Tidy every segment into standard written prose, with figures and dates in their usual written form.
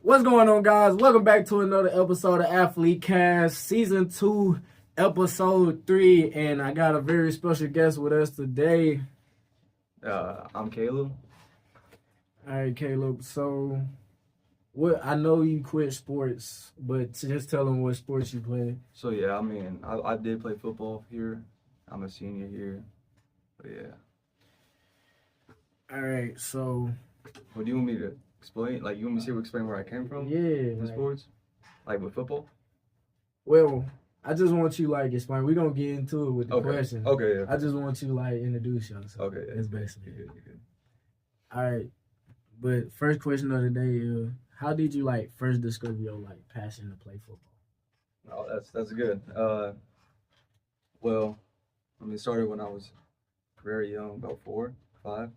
What's going on, guys? Welcome back to another episode of Athletecast, Season 2, Episode 3. And I got a very special guest with us today. I'm Kayleb. All right, Kayleb. So, I know you quit sports, but just tell them what sports you play. So yeah, I did play football here. I'm a senior here. But yeah. All right, so. What do you want me to explain? Like, you want me to explain where I came from? Yeah. In sports? Like with football? Well, I just want you, explain. We're going to get into it with the question. Okay, yeah. I just want you, introduce yourself. Okay. That's basically good. All right. But first question of the day, how did you, first discover your, passion to play football? Oh, that's good. Well, it started when I was very young, about 4, 5.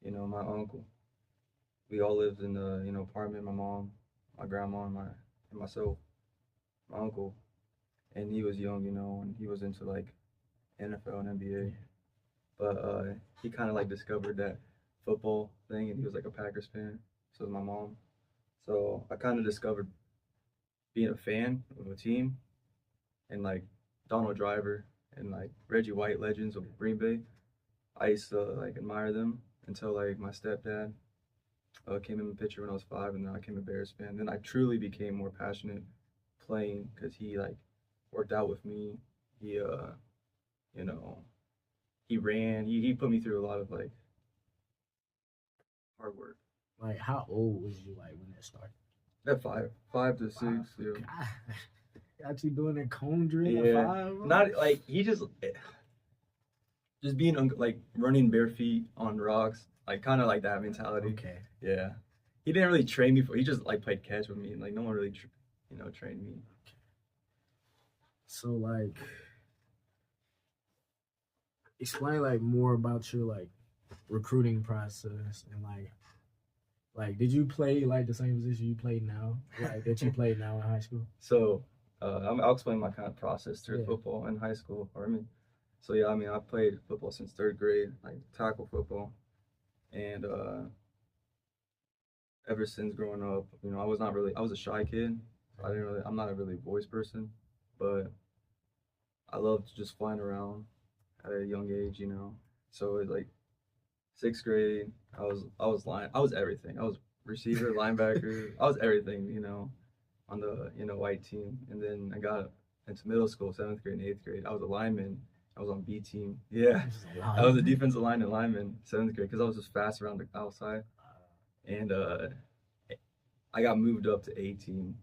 You know, my uncle. We all lived in the, apartment, my mom, my grandma, and myself, my uncle. And he was young, and he was into NFL and NBA. But he kind of discovered that football thing, and he was a Packers fan. So was my mom. So I kind of discovered being a fan of a team, and Donald Driver and Reggie White, legends of Green Bay. I used to admire them until my stepdad came in the picture when I was 5, and then I became a Bears fan. Then I truly became more passionate playing because he worked out with me. He he ran. He put me through a lot of hard work. How old was you when that started? At 5 to 6. Yeah. Got you doing that cone drill Yeah. at 5? Bro? Not he just being running bare feet on rocks, kind of that mentality. Okay. Yeah. He didn't really train me he just played catch with me, and no one really trained me. Okay. So explain more about your recruiting process and did you play the same position you play now, that you play now in high school? So I'll explain my kind of process through football in high school. So yeah, I played football since 3rd grade, tackle football, and ever since growing up, I was a shy kid. I'm not a really voice person, but I loved just flying around at a young age, So it was 6th grade, I was everything. I was receiver, linebacker, I was everything, on the white team. And then I got into middle school, 7th grade and 8th grade. I was a lineman. I was on B team. Yeah, I was a defensive line and lineman 7th grade because I was just fast around the outside. And I got moved up to A team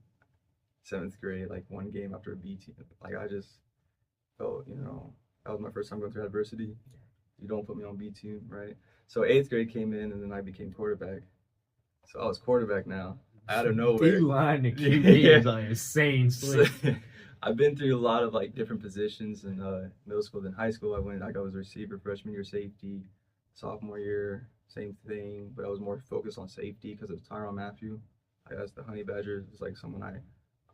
7th grade, one game after a B team. I just felt, that was my first time going through adversity. You don't put me on B team, right? So 8th grade came in, and then I became quarterback. So I was quarterback now, out of nowhere. D-line and QB is insane. I've been through a lot of different positions in middle school. Then high school, I was a receiver freshman year, safety. Sophomore year, same thing, but I was more focused on safety because of Tyrann Mathieu. As the Honey Badger was someone I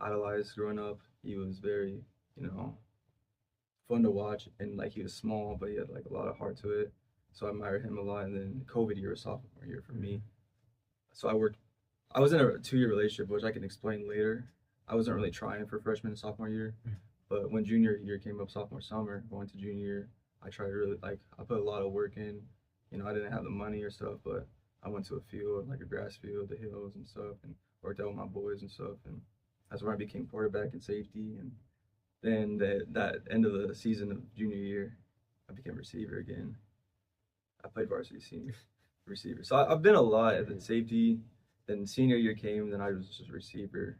idolized growing up. He was very, fun to watch, and he was small, but he had a lot of heart to it. So I admired him a lot. And then COVID year was sophomore year for me. So I was in a 2-year relationship, which I can explain later. I wasn't really trying for freshman and sophomore year, but when junior year came up, sophomore summer, going to junior year, I tried really I put a lot of work in. I didn't have the money or stuff, but I went to a field, a grass field, the hills and stuff, and worked out with my boys and stuff. And that's when I became quarterback and safety. And then that end of the season of junior year, I became receiver again. I played varsity senior receiver. So I've been a lot at the safety. Then senior year came, then I was just a receiver.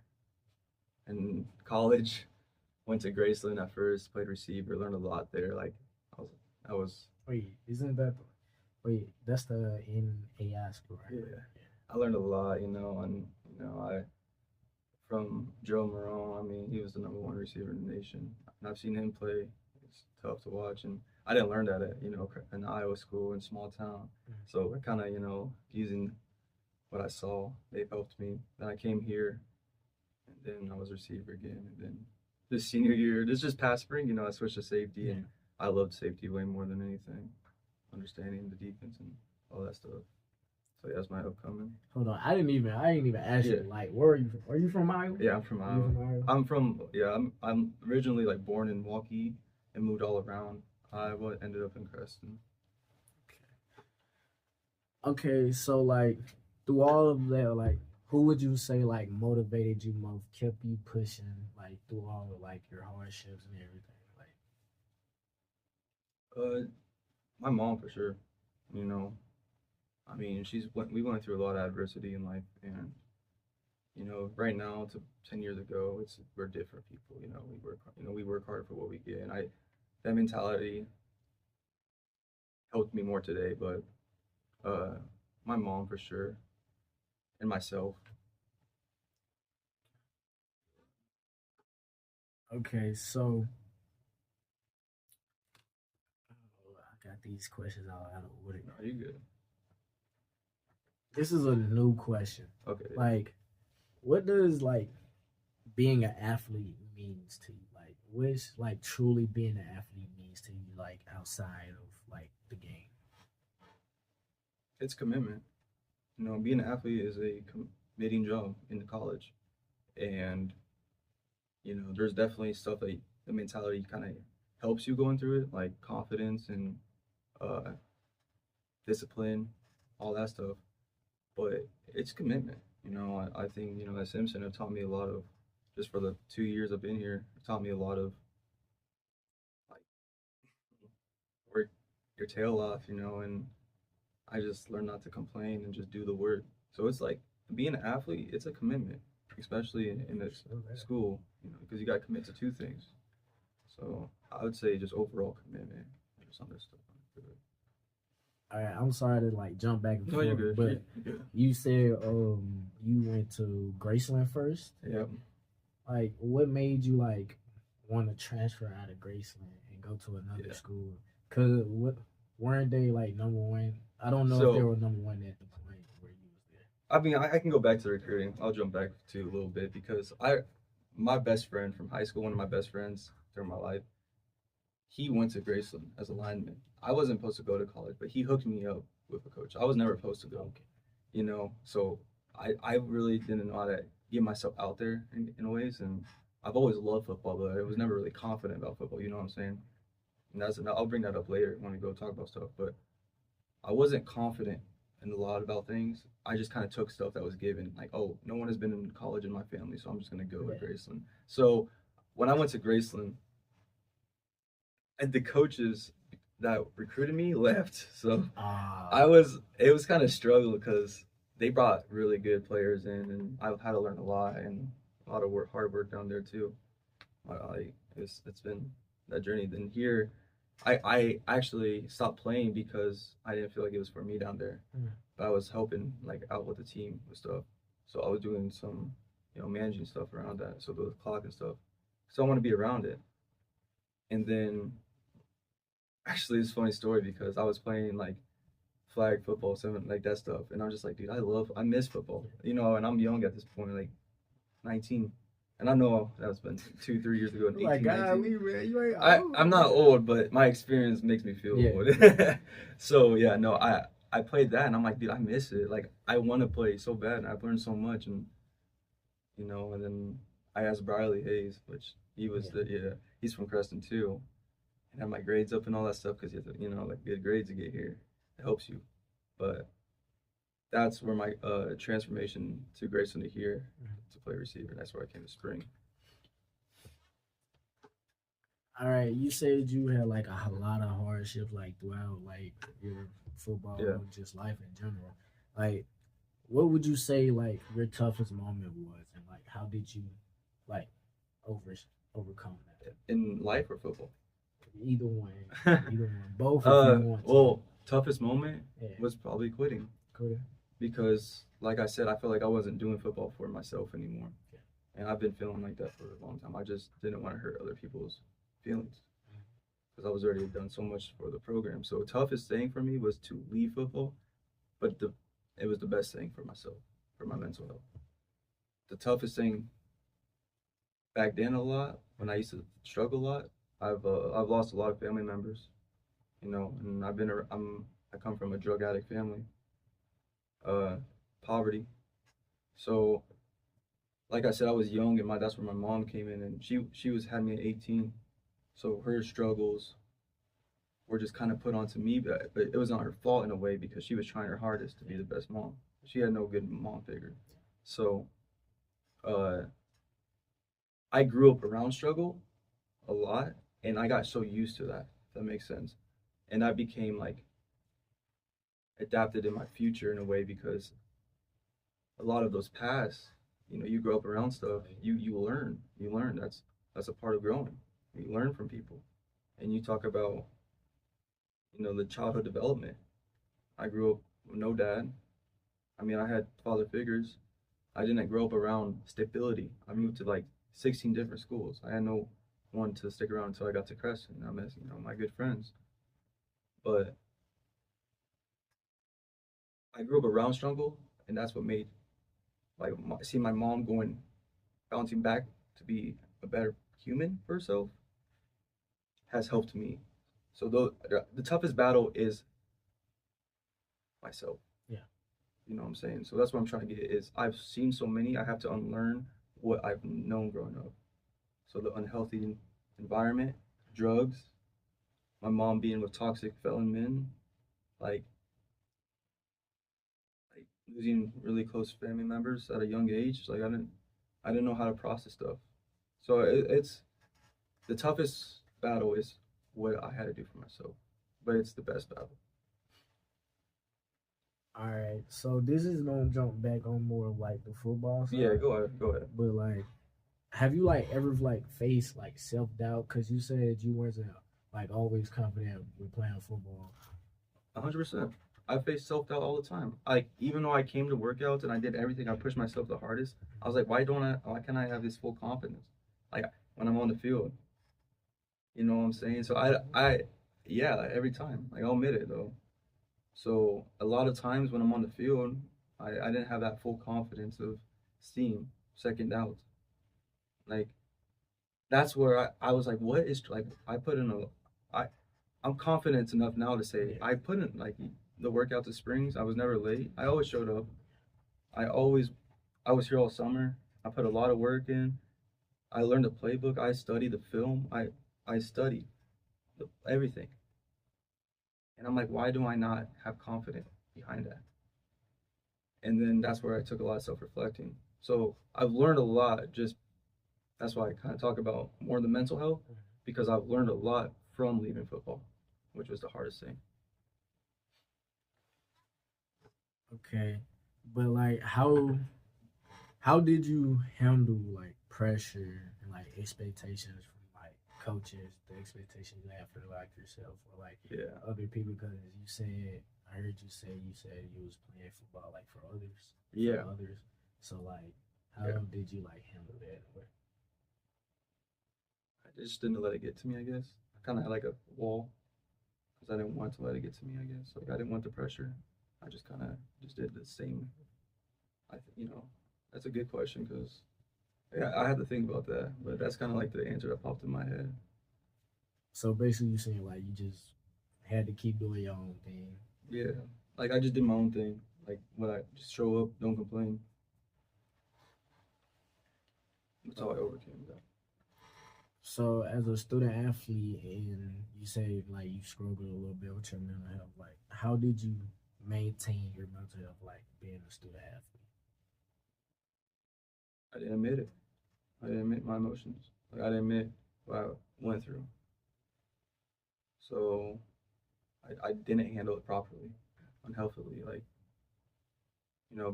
And college, went to Graceland at first, played receiver, learned a lot there. I was. Wait, that's the NAI school, right? Yeah. I learned a lot, and from Joe Marone, he was the #1 receiver in the nation. And I've seen him play. It's tough to watch, and I didn't learn that at an Iowa school in small town. So I kind of using what I saw, they've helped me. Then I came here, and then I was receiver again. And then this senior year, this just past spring, I switched to safety, and I loved safety way more than anything. Understanding the defense and all that stuff. So yeah, that's my upcoming. Hold on, I didn't even ask you. Like, where are you from? Are you from Iowa? Yeah, I'm from Iowa. You from Iowa? I'm originally like born in Waukee and moved all around Iowa. Ended up in Creston. Okay, so like through all of that, like who would you say like motivated you most, kept you pushing like through all of like your hardships and everything? Uh, my mom for sure. You know, I mean, we went through a lot of adversity in life, and right now to 10 years ago, we're different people. We work hard for what we get, and that mentality helped me more today. But uh, my mom for sure, and myself. Okay, so I got these questions all out of order. No, you good? This is a new question. Okay. Like, what does like being an athlete means to you? Like, what's like truly being an athlete means to you? Like outside of like the game. It's commitment. Being an athlete is a committing job in the college, and there's definitely stuff that the mentality kind of helps you going through it, like confidence and uh, discipline, all that stuff. But it's commitment. I think that Simpson have taught me a lot of, just for the 2 years I've been here, taught me a lot of like work your tail off, and I just learned not to complain and just do the work. So it's like being an athlete, it's a commitment, especially in this school, because you got to commit to two things. So I would say just overall commitment, just other stuff. All right, I'm sorry to like jump back and No, you're forth, good. but You're good. you said you went to Graceland first. Yep. Like, what made you like want to transfer out of Graceland and go to another school? Cause weren't they like number one? I don't know if they were number one at the point where you was there. I mean, I can go back to recruiting. I'll jump back to a little bit because my best friend from high school, one of my best friends during my life, he went to Graceland as a lineman. I wasn't supposed to go to college, but he hooked me up with a coach. I was never supposed to go, so I really didn't know how to get myself out there in ways. And I've always loved football, but I was never really confident about football. You know what I'm saying? And I'll bring that up later when we go talk about stuff. But I wasn't confident in a lot about things. I just kind of took stuff that was given, like, oh, no one has been in college in my family, so I'm just gonna go to Graceland. So when I went to Graceland, and the coaches that recruited me left, so it was kind of struggle because they brought really good players in, and I had to learn a lot and a lot of hard work down there too. It's been that journey. Then here, I actually stopped playing because I didn't feel like it was for me down there. But I was helping like out with the team with stuff, so I was doing some managing stuff around that, so the clock and stuff. So I want to be around it. And then actually, it's a funny story because I was playing like flag football, something like that stuff, and I'm just like, dude, I miss football, and I'm young at this point, like 19, and I know that's been 2-3 years ago. 18, like, God, you ain't old. I'm not old, but my experience makes me feel old. So yeah, no, I played that, and I'm like, dude, I miss it. Like, I want to play so bad, and I've learned so much, and and then I asked Briley Hayes, which he's from Creston too. And have my grades up and all that stuff because you have to, like good grades to get here. It helps you. But that's where my transformation to Grayson to here to play receiver. That's where I came to spring. All right, you said you had like a lot of hardships like throughout like your football, just life in general. Like, what would you say like your toughest moment was, and like how did you like overcome that? In life or football? Either one. Both. If you want to. Well, toughest moment was probably quitting. Because, like I said, I felt like I wasn't doing football for myself anymore. And I've been feeling like that for a long time. I just didn't want to hurt other people's feelings because I was already done so much for the program. So toughest thing for me was to leave football, but it was the best thing for myself, for my mental health. The toughest thing back then a lot, when I used to struggle a lot, I've lost a lot of family members, and I come from a drug addict family, uh, poverty. So, like I said, I was young, and that's where my mom came in, and she was had me at 18. So her struggles were just kind of put onto me, but it was not her fault in a way because she was trying her hardest to be the best mom. She had no good mom figure. So uh, I grew up around struggle a lot, and I got so used to that. If that makes sense, and that became like adapted in my future in a way because a lot of those past, you grow up around stuff, you learn. That's a part of growing. You learn from people, and you talk about the childhood development. I grew up with no dad. I mean, I had father figures. I didn't grow up around stability. I moved to like 16 different schools. I had no one to stick around until I got to Crescent. I met my good friends. But I grew up around struggle, and that's what made like see my mom going bouncing back to be a better human for herself has helped me. So the toughest battle is myself. Yeah. You know what I'm saying? So that's what I'm trying to get is I've seen so many, I have to unlearn what I've known growing up. So the unhealthy environment, drugs, my mom being with toxic felon men, like like losing really close family members at a young age. Like I didn't know how to process stuff. So it's the toughest battle is what I had to do for myself, but it's the best battle. All right, so this is gonna jump back on more of like the football Yeah, side, go ahead, go ahead. but like, have you like ever like faced like self doubt? Cause you said you wasn't like always confident with playing football. 100%. I face self doubt all the time. Like even though I came to workouts and I did everything, I pushed myself the hardest. I was like, why can't I have this full confidence? Like when I'm on the field, you know what I'm saying? So yeah, like, every time, like I'll admit it though. So a lot of times when I'm on the field, I didn't have that full confidence of steam, second doubts. Like that's where I was like, what is like I put in I I'm confident enough now to say Yeah. I put in like the workout to springs. I was never late. I always showed up. I always I was here all summer. I put a lot of work in. I learned the playbook. I studied the film. I studied everything. And I'm like, why do I not have confidence behind that? And then that's where I took a lot of self-reflecting. So I've learned a lot. Just that's why I kind of talk about more the mental health because I've learned a lot from leaving football, which was the hardest thing. Okay, but like how did you handle like pressure and like expectations from like coaches, the expectations you have for like yourself or like Yeah, other people? Because you said I heard you said you was playing football like for others, yeah, for others. So like, how yeah. did you like handle that? I just didn't let it get to me. I guess I kind of had like a wall because I didn't want to let it get to me. I guess like I didn't want the pressure. I just kind of just did the same. That's a good question because yeah, I had to think about that, but that's kind of like the answer that popped in my head. So basically, you saying like you just had to keep doing your own thing. Yeah, like I just did my own thing. Like when I just show up, don't complain. That's how I overcame that. So as a student athlete, and you say like you struggled a little bit with your mental health, like how did you maintain your mental health, like being a student athlete? I didn't admit it. I didn't admit my emotions. Like I didn't admit what I went through. So I didn't handle it properly, unhealthily. Like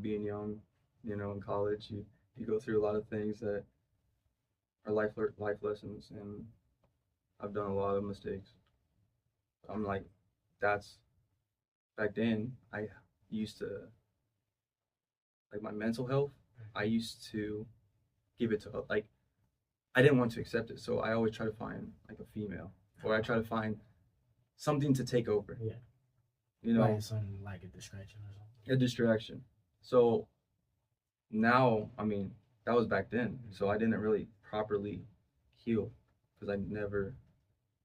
being young, in college, you go through a lot of things that are life lessons, and I've done a lot of mistakes. I'm like, that's back then. I used to like my mental health. I used to give it to like I didn't want to accept it, so I always try to find like a female, or I try to find something to take over. Yeah, You like know, something like a distraction or something. a distraction. So now, I mean, that was back then, so I didn't really properly heal because I never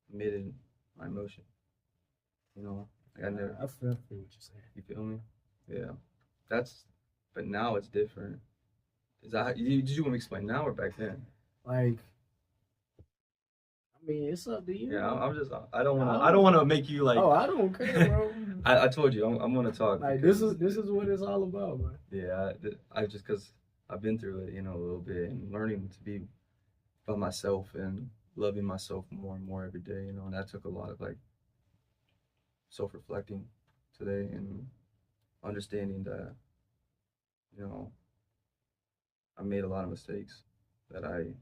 admitted my emotion. Like I never. I feel what you're saying. You feel me? Yeah. but now it's different. Is that did you want me to explain now or back then? Like, I mean, it's up to you. Yeah, I don't want to make you like. Oh, I don't care, bro. I told you I'm gonna talk. Like this is what it's all about, man. Yeah, I just because I've been through it, a little bit, and learning to be by myself and loving myself more and more every day, and that took a lot of like self-reflecting today and understanding that, you know, I made a lot of mistakes that I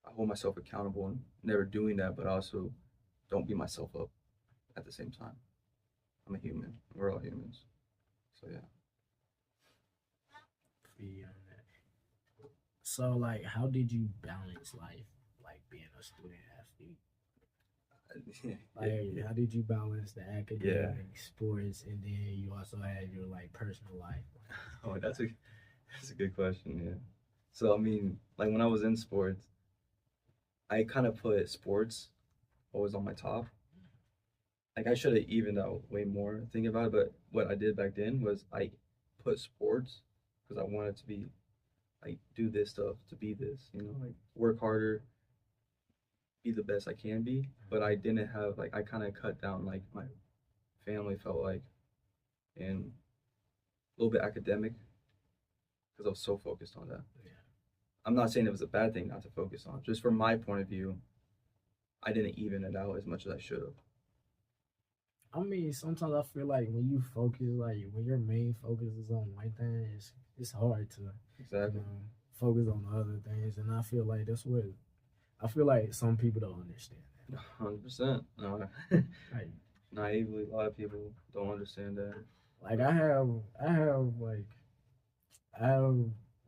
hold myself accountable and never doing that, but also don't beat myself up at the same time. I'm a human. We're all humans. So yeah. Yeah. So like, how did you balance life, like being a student athlete? Like, how did you balance the academic, sports, and then you also had your like personal life? Oh, that's a good question. Yeah. So I mean, like when I was in sports, I kind of put sports always on my top. Like I should have evened out way more thinking about it, but what I did back then was I put sports because I wanted to be like do this stuff to be this, like work harder, be the best I can be. But I didn't have like I kind of cut down like my family felt like and a little bit academic because I was so focused on that. Yeah. I'm not saying it was a bad thing not to focus on. Just from my point of view, I didn't even it out as much as I should have. I mean, sometimes I feel like when you focus, like when your main focus is on one thing, it's hard to Exactly focus on the other things, and I feel like that's what I feel like some people don't understand that. 100%. No, like, naively, a lot of people don't understand that. Like I have like I have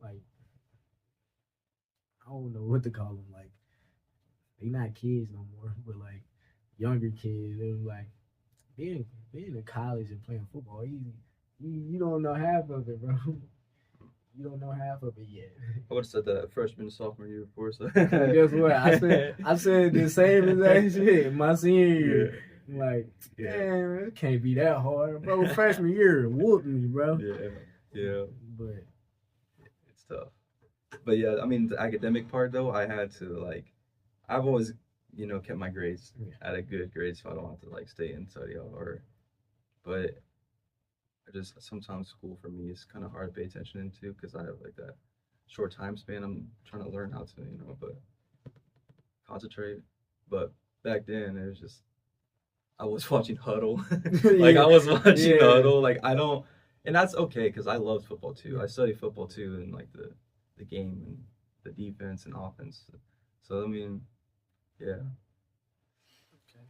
like I don't know what to call them. Like they not kids no more, but like younger kids. They're like being in college and playing football easy. You don't know half of it, bro. You don't know half of it yet. I would have said that freshman, sophomore year before. So guess what? I said the same exact shit my senior year. Yeah. Like, man, it can't be that hard, bro. Freshman year whooped me, bro. Yeah. But it's tough. But yeah, I mean the academic part though, I had to like, I've always kept my grades at a good grade, so I don't have to like stay and study but I just sometimes school for me is kind of hard to pay attention into because I have like that short time span. I'm trying to learn how to but concentrate. But back then it was just I was watching Huddle, like I was watching Huddle, like I don't, and that's okay because I love football too. I study football too, and like the game and the defense and offense. So I mean, yeah. Okay.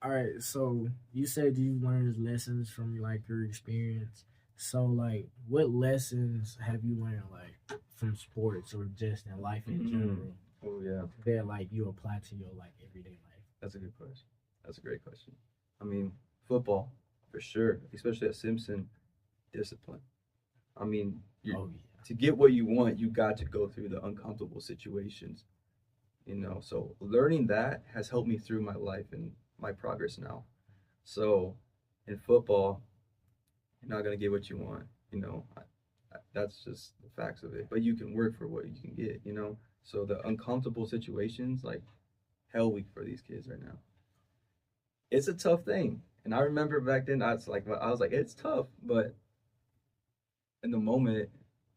All right. So you said you learned lessons from like your experience. So like, what lessons have you learned like from sports or just in life in general? Oh yeah. That like you apply to your like everyday life. That's a good question. That's a great question. I mean, football for sure, especially at Simpson, discipline. I mean, to get what you want, you got to go through the uncomfortable situations. So learning that has helped me through my life and my progress now. So in football, you're not gonna get what you want. That's just the facts of it. But you can work for what you can get. So the uncomfortable situations, like hell week for these kids right now. It's a tough thing, and I remember back then I was like, it's tough, but in the moment,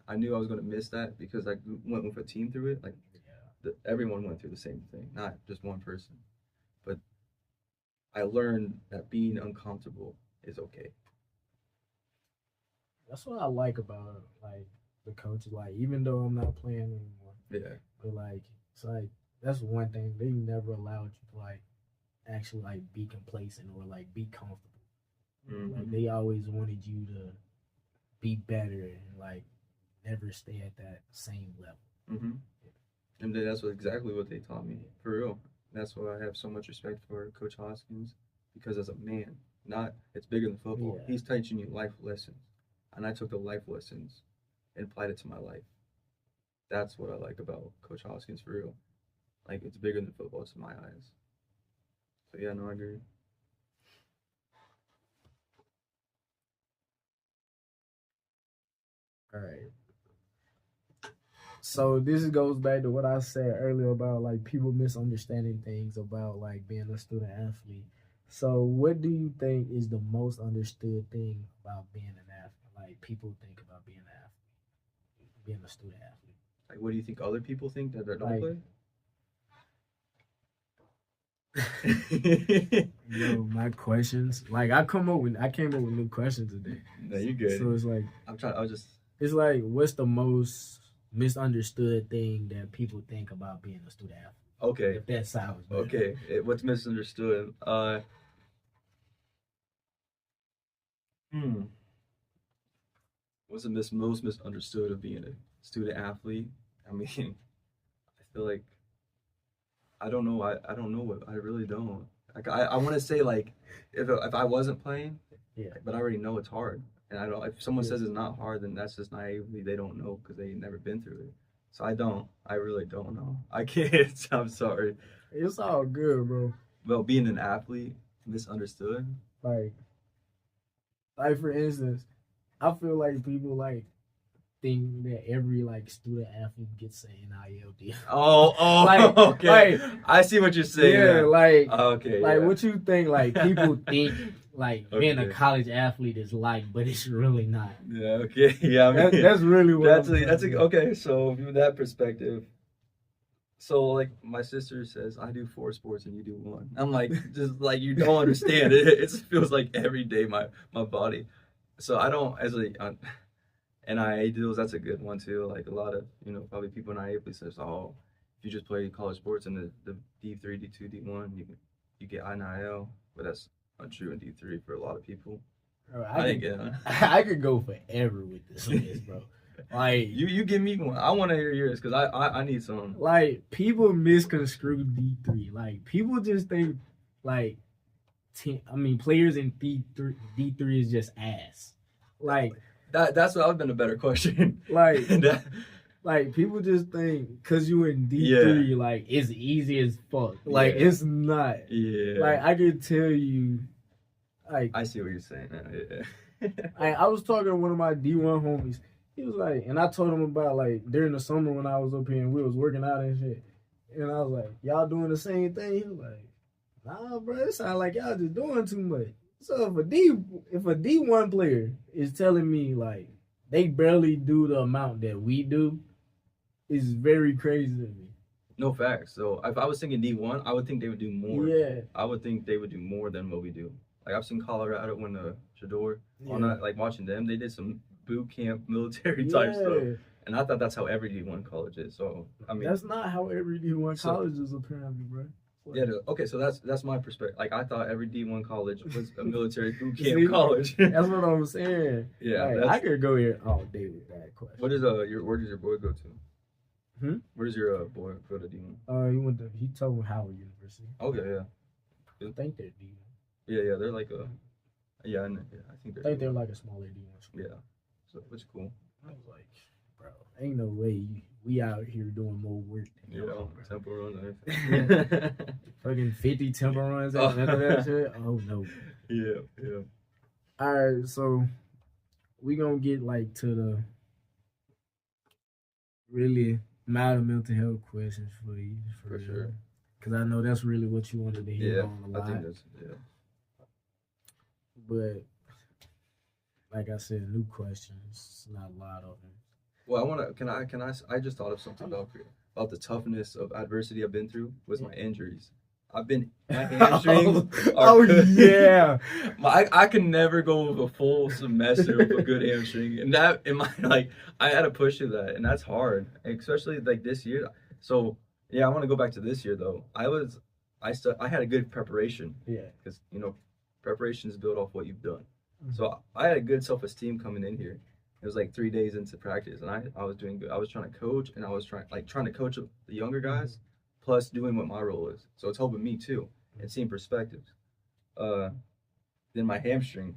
I knew I was gonna miss that because I went with a team through it. Like everyone went through the same thing, not just one person. But I learned that being uncomfortable is okay. That's what I like about like the coaches. Like even though I'm not playing anymore, but like it's like that's one thing they never allowed you to like actually like be complacent or like be comfortable. Like they always wanted you to be better and like never stay at that same level. And that's exactly what they taught me for real. That's why I have so much respect for Coach Hoskins because as a man, it's bigger than football. He's teaching you life lessons, and I took the life lessons and applied it to my life. That's what I like about Coach Hoskins for real. Like it's bigger than football to my eyes. So yeah, no, I agree. All right. So this goes back to what I said earlier about like people misunderstanding things about like being a student athlete. So what do you think is the most understood thing about being an athlete? Like people think about being an athlete, being a student athlete. Like, what do you think other people think that don't Like, play? my questions. Like I came up with new questions today. No, you're good. So it's like it's like what's the most misunderstood thing that people think about being a student athlete? Okay. If that sounds better. Okay. What's misunderstood? What's the most misunderstood of being a student athlete? I mean, I feel like I don't know. I don't know what I really don't. Like I want to say like if I wasn't playing, yeah, but I already know it's hard. And I don't. If someone says it's not hard, then that's just naively they don't know because they've never been through it. So I don't. I really don't know. I can't. I'm sorry. It's all good, bro. Well, being an athlete, misunderstood. Like for instance, I feel like people like think that every like student athlete gets an NIL deal. Oh, like, okay. Like, I see what you're saying. Yeah, like okay. Like yeah. what you think? Like people think like being a college athlete is like, but it's really not. Yeah. Okay. Yeah. I mean, that's really what. That's okay. So from that perspective. So like my sister says, I do 4 sports and you do 1. I'm like, just like you don't understand it. It feels like every day my body. So I don't as like NIA deals. That's a good one too. Like a lot of probably people in NIA says, oh, if you just play college sports in the D3, D2, D1, you get NIL, but that's untrue in D3 for a lot of people. Bro, I could go forever with this list, bro. Like you give me one. I want to hear yours because I need some. Like people misconstrue D3. Like people just think like players in D3 is just ass. Like that's what would been a better question. Like like people just think because you in D3 like it's easy as fuck. Like it's not. Yeah. Like I can tell you. Like I see what you're saying now. Yeah. I was talking to one of my D1 homies. He was like, and I told him about like during the summer when I was up here and we was working out and shit. And I was like, y'all doing the same thing? He was like, nah, bro, it sound like y'all just doing too much. So if a D1 player is telling me like they barely do the amount that we do, it's very crazy to me. No facts. So if I was thinking D1, I would think they would do more. Yeah. I would think they would do more than what we do. Like I've seen Colorado win the Shador. Like watching them, they did some boot camp military type stuff. And I thought that's how every D1 college is. So I mean that's not how every D1 college is apparently, bro. Yeah, okay, so that's my perspective. Like I thought every D1 college was a military boot camp college. That's what I'm saying. Yeah, like, I could go here all day with that question. Where does your boy go to? Where does your boy go to D1? He told Howard University. Okay, yeah. I think they're D1. Yeah, they're like a I think they're like a smaller D1 school. Yeah, so which is cool. I was like, bro, ain't no way we out here doing more work than tempo runs and everything. Fucking 50 tempo runs and none of that shit. Oh no. Yeah. All right, so we gonna get like to the really mild mental health questions for you. For sure. Because I know that's really what you wanted to hear on a lot. I think that's But like I said, new questions. Not a lot of them. Well, I just thought of something about the toughness of adversity I've been through was my injuries. I've been my hamstrings. Yeah. I can never go with a full semester with a good hamstring, and that I had to push through that, and that's hard, especially like this year. So yeah, I want to go back to this year though. I had a good preparation. Yeah. Because preparation is built off what you've done. Mm-hmm. So I had a good self-esteem coming in here. It was like 3 days into practice, and I was doing good. I was trying to coach, and I was trying to coach the younger guys, plus doing what my role is. So it's helping me too, and seeing perspectives. Then my hamstring,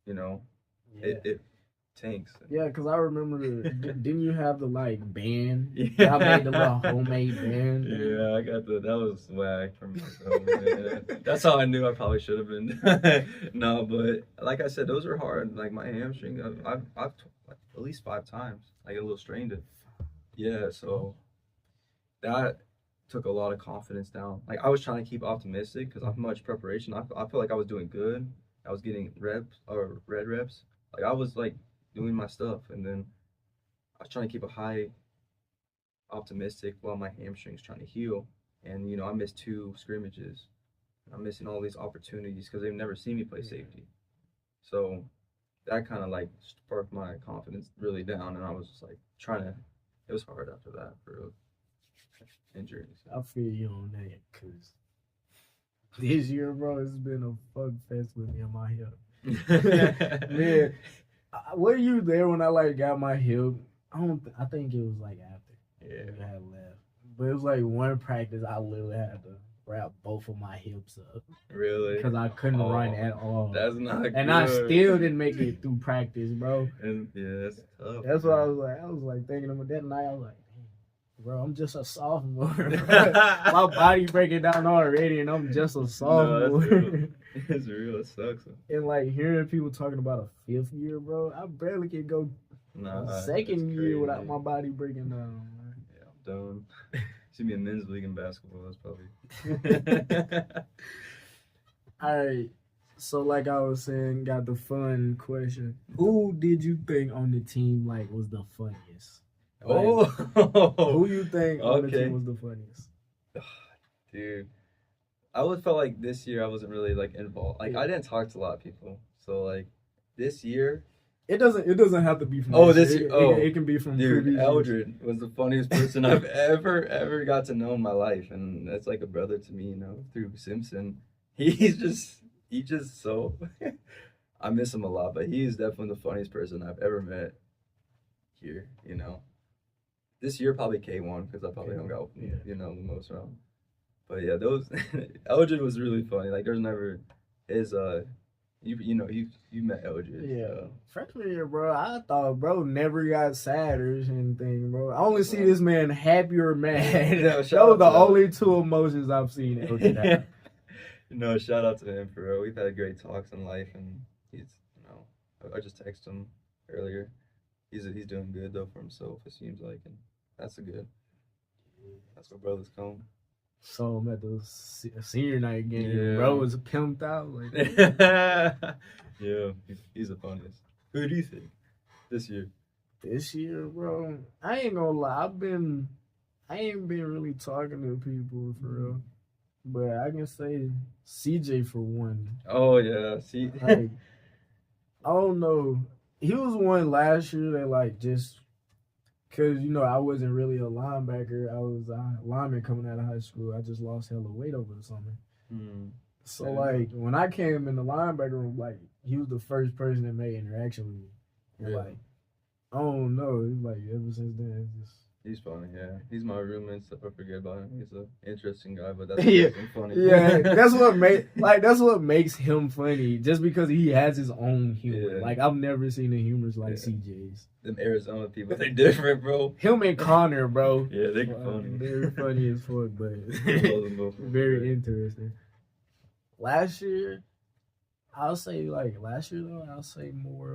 it tanks. Yeah, because I remember, didn't you have the band? Yeah. I made the little homemade band. Yeah, I got that was whack for myself, man. That's how I knew I probably should have been. No, but like I said, those are hard. Like my hamstring, I've at least 5 times. I get a little strained it. Yeah, so that took a lot of confidence down. Like I was trying to keep optimistic because after much preparation, I felt like I was doing good. I was getting reps or red reps. Like I was like doing my stuff, and then I was trying to keep a high optimistic while my hamstring's trying to heal. And I missed 2 scrimmages. I'm missing all these opportunities because they've never seen me play safety. So that kind of like sparked my confidence really down, and I was just like trying to. It was hard after that for injuries. I feel you on that because this year, bro, it's been a fuck fest with me on my hip. Man, were you there when I like got my hip? I think it was like after. Yeah. We had left, but it was like one practice I literally had to wrap both of my hips up. Really? Because I couldn't run at all. That's not good. And I still didn't make it through practice, bro. And yeah, that's tough. That's what I was like thinking about that night. I was like, bro, I'm just a sophomore. My body breaking down already, and I'm just a sophomore. No, it's real. It sucks. And like hearing people talking about a 5th year, bro, I barely can go second year without my body breaking down. Man. Yeah, I'm done. See me in men's league in basketball. That's probably. All right. So like I was saying, got the fun question. Who did you think on the team like was the funniest? Like, who you think on the team was the funniest? Dude, I always felt like this year I wasn't really like involved. Like I didn't talk to a lot of people. So like this year, it doesn't have to be from this year. It can be from dude. Eldred was the funniest person I've ever got to know in my life, and that's like a brother to me, through Simpson. He's just so. I miss him a lot, but he is definitely the funniest person I've ever met here. This year probably K1 because I probably hung out with him, the most around. But yeah, those Eldred was really funny. Like there's never his you met Eldred. Yeah, freshman year, bro. I thought bro never got sad or anything, bro. I only see this man happy or mad. Those are the only 2 emotions I've seen Eldred have. Shout out to him for real. We've had great talks in life, and he's I just texted him earlier. He's doing good though for himself. It seems like, and that's that's what brothers come. Saw him at the senior night game. Yeah. Bro was pimped out. Like, yeah, he's the funniest. Who do you think this year? This year, bro, I ain't gonna lie. I ain't been really talking to people for real, but I can say CJ for one. Oh yeah, see, like, I don't know. He was one last year that like just. Because, I wasn't really a linebacker. I was a lineman coming out of high school. I just lost hella weight over the summer. So, like, when I came in the linebacker room, like, he was the first person that made interaction with me. And, like, I don't know. It's like, ever since then, it's just... He's funny, yeah. He's my roommate, so I forget about him. He's an interesting guy, but that's funny. Yeah, that's what makes him funny. Just because he has his own humor. Yeah. Like I've never seen a humorist like CJ's. Them Arizona people, they different, bro. Him and Connor, bro. Yeah, they're funny. They're funny as fuck, but very interesting. Last year I'll say more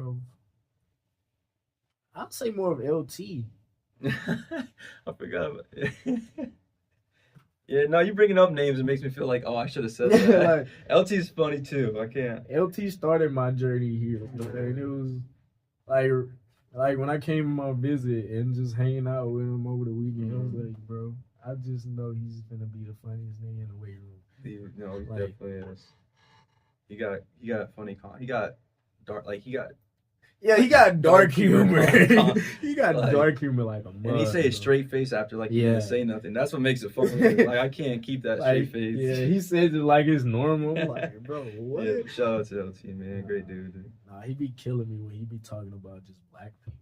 of LT. I forgot about it. Yeah, no, you bringing up names, it makes me feel like, I should have said that. LT's funny too. I can't. LT started my journey here, and it was like when I came on my visit and just hanging out with him over the weekend. I was like, bro, I just know he's gonna be the funniest thing in the weight room. He definitely is. He got funny he got dark, like he got. Yeah, he got dark humor. He got dark humor like a mug. And he say a straight face after he didn't say nothing. That's what makes it funny. Like I can't keep that straight face. Yeah, he says it like it's normal. I'm like, bro, what? Yeah, shout out to LT, man. Great dude. Nah, he be killing me when he be talking about just black people.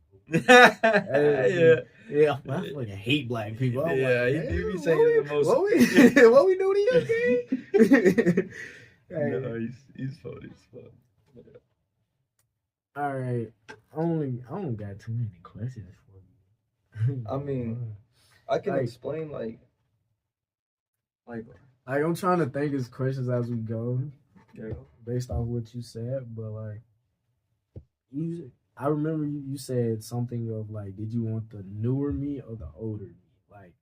Yeah, I fucking hate black people. I'm he do be saying the most. What we do to you, King? No, he's funny as fuck. All right, I don't got too many questions for you. I mean, I can explain like I'm trying to think of questions as we go, yeah, based off what you said. But I remember you said something of like, did you want the newer me or the older me? Like,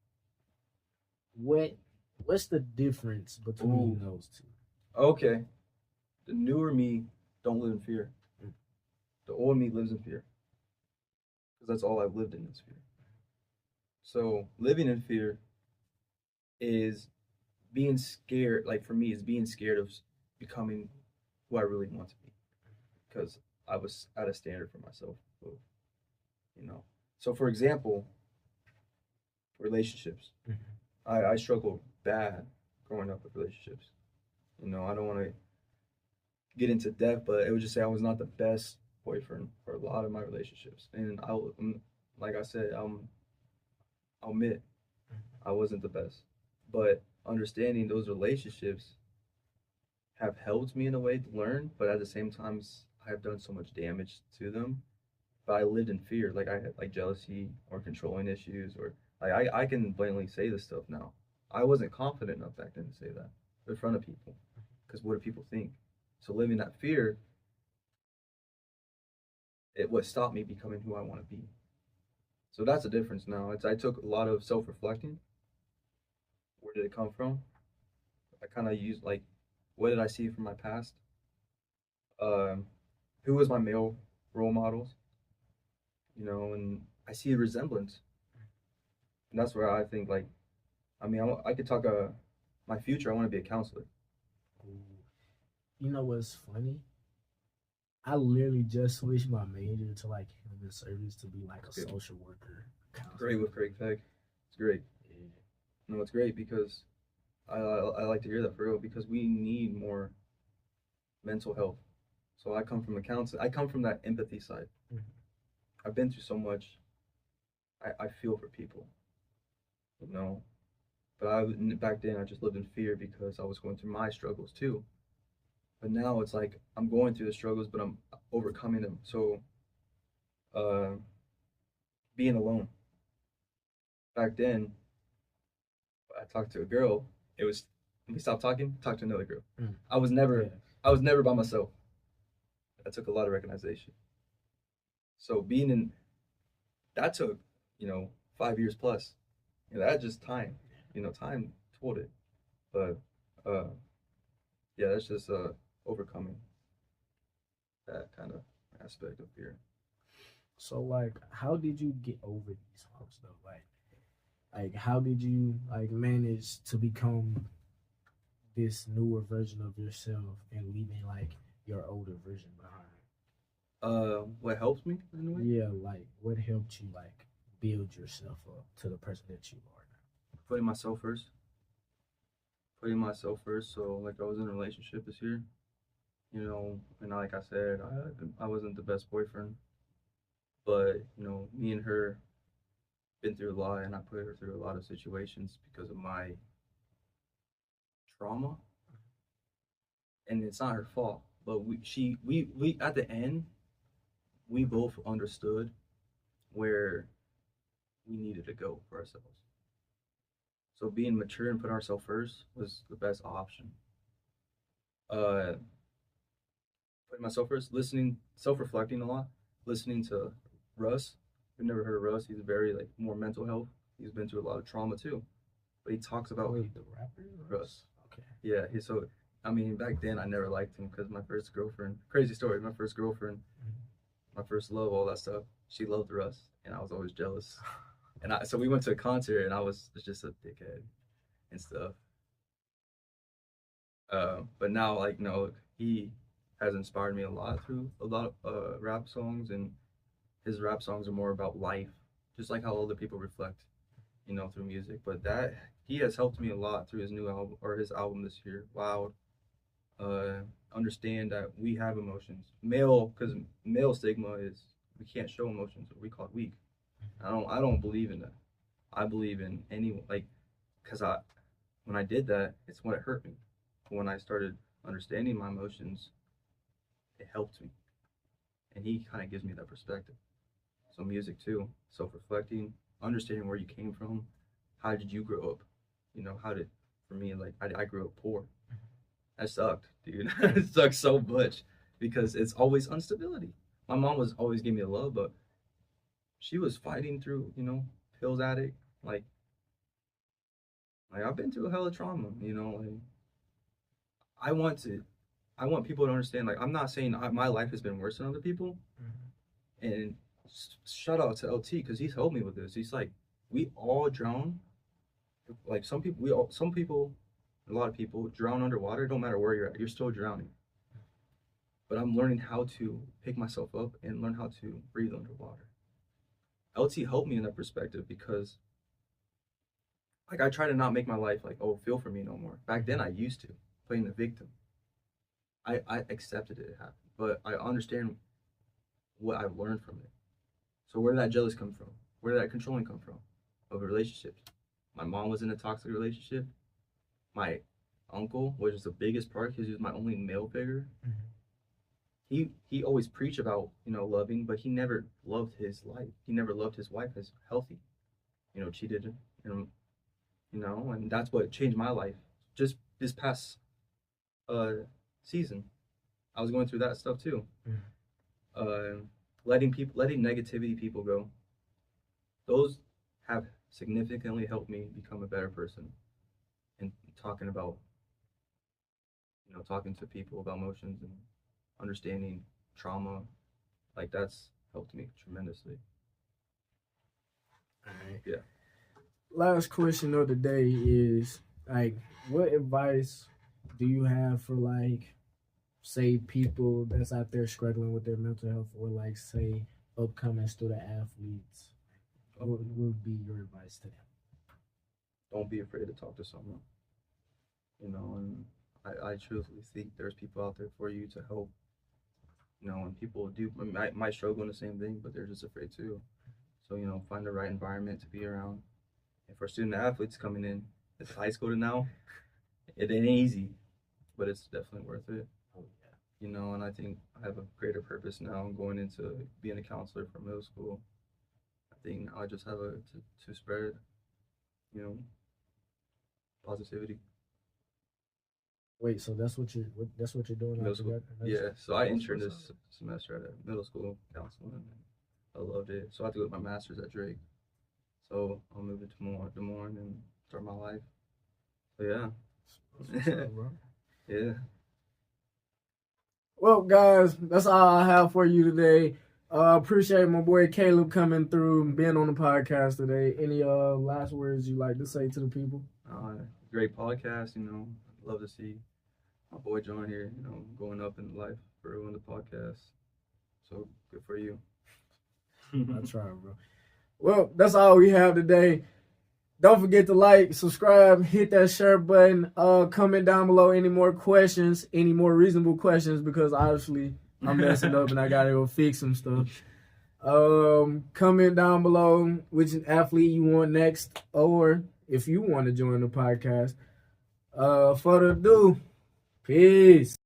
what what's the difference between Ooh, those two? okay. The newer me don't live in fear. Mm. The old me lives in fear because that's all I've lived in is fear. So living in fear is being scared. Like for me, is being scared of becoming who I really want to be because I was at a standard for myself. You know. So for example, relationships. Mhm. I struggled bad growing up with relationships. I don't want to get into depth, but it would just say I was not the best boyfriend for a lot of my relationships. And like I said, I'll admit I wasn't the best. But understanding those relationships have helped me in a way to learn, but at the same time, I have done so much damage to them. But I lived in fear, like I had like jealousy or controlling issues, or like I can blatantly say this stuff now. I wasn't confident enough back then to say that in front of people, because what do people think? So living that fear, it what stopped me becoming who I want to be. So that's the difference now. I took a lot of self reflecting. Where did it come from? I kind of used like, what did I see from my past? Um, who was my male role models? And I see a resemblance, and that's where I think like, I mean, I could talk my future. I want to be a counselor. Ooh. You know what's funny? I literally just switched my major to like human service to be like a It's social worker, great counselor. with Craig Peck. It's great. Yeah. No, it's great because I like to hear that for real because we need more mental health. So I come from a counselor. I come from that empathy side. Mhm. I've been through so much. I feel for people, you know. But back then I just lived in fear because I was going through my struggles too. But now it's like I'm going through the struggles, but I'm overcoming them. So uh, being alone. Back then, I talked to a girl. It was Let me stop talking. Talk to another girl. Mm. I was never Yeah. I was never by myself. I took a lot of recognition. So being in that took 5 years plus. That just time. Time told it. But uh, yeah, that's just overcoming that kind of aspect of fear. So like, how did you get over these humps though? Like how did you like manage to become this newer version of yourself and leaving like your older version behind? What helps me in a way? Yeah, like what helped you like build yourself up to the person that you are Putting myself first. Putting myself first. So like I was in a relationship this year, and like I said, I wasn't the best boyfriend, but me and her been through a lot, and I put her through a lot of situations because of my trauma, and it's not her fault. But we at the end, we both understood where we needed to go for ourselves. So being mature and putting ourselves first was the best option. Uh, Putting myself first, listening, self-reflecting a lot, listening to Russ. I've never heard of Russ. He's very like more mental health. He's been through a lot of trauma too, but he talks now? about Wait, the rapper? Russ. Okay. Yeah, he so. I mean, back then I never liked him because my first girlfriend. Crazy story. My first girlfriend, my first love, all that stuff. She loved Russ, and I was always jealous. And so we went to a concert, and I was just a dickhead and stuff. But now, like, he has inspired me a lot through a lot of rap songs, and his rap songs are more about life, just like how other people reflect, through music. But that he has helped me a lot through his new album or his album this year, Wild. Uh, Understand that we have emotions. Because male stigma is we can't show emotions, or we call it weak. I don't believe in that. I believe in any like, because when I did that, it's when it hurt me. When I started understanding my emotions, it helped me, and he kind of gives me that perspective. So music too, self-reflecting, understanding where you came from, how did you grow up? How did for me like I grew up poor. That sucked, dude. It sucked so much because it's always instability. my mom was always giving me the love, but she was fighting through, pills addict. Like I've been through a hell of trauma, like I want to, I want people to understand. Like I'm not saying my life has been worse than other people, and shout out to LT because he's helped me with this. He's like, we all drown. Like some people, a lot of people drown underwater. Don't matter where you're at, you're still drowning. But I'm learning how to pick myself up and learn how to breathe underwater. LT helped me in that perspective because like I try to not make my life like, oh, feel for me no more. Back then I used to, playing the victim. I accepted it happened, but I understand what I've learned from it. So where did that jealous come from? Where did that controlling come from? Of relationships. My mom was in a toxic relationship. My uncle, which is the biggest part because he was my only male figure. He always preached about, loving, but he never loved his life. He never loved his wife as healthy. Cheated, and that's what changed my life. Just this past season, I was going through that stuff too. Letting negativity people go. Those have significantly helped me become a better person. And talking about, talking to people about emotions and understanding trauma, like that's helped me tremendously. All right. Yeah. Last question of the day is like, what advice do you have for like, say people that's out there struggling with their mental health, or like say upcoming student athletes? What would be your advice to them? Don't be afraid to talk to someone. And I truthfully think there's people out there for you to help. And people might struggle in the same thing, but they're just afraid too. So, find the right environment to be around. And for student athletes coming in, it's high school to now, it ain't easy, but it's definitely worth it. Oh, yeah. And I think I have a greater purpose now going into being a counselor for middle school. I think now I just have to spread, positivity. Wait, so that's what you're doing? Middle school. Yeah, so I interned this semester at a middle school counseling, and I loved it. So I have to go get my master's at Drake. So I'll move it to Des Moines and start my life. So yeah. Bro. Yeah. Well, guys, that's all I have for you today. Appreciate my boy Kayleb coming through and being on the podcast today. Any last words you like to say to the people? Great podcast, love to see my boy John here, going up in life for doing the podcast. So good for you. I try, bro. Well, that's all we have today. Don't forget to like, subscribe, hit that share button. Comment down below any more questions, any more reasonable questions, because obviously I'm messing up and I gotta go fix some stuff. Comment down below which athlete you want next, or if you want to join the podcast. Further ado, peace.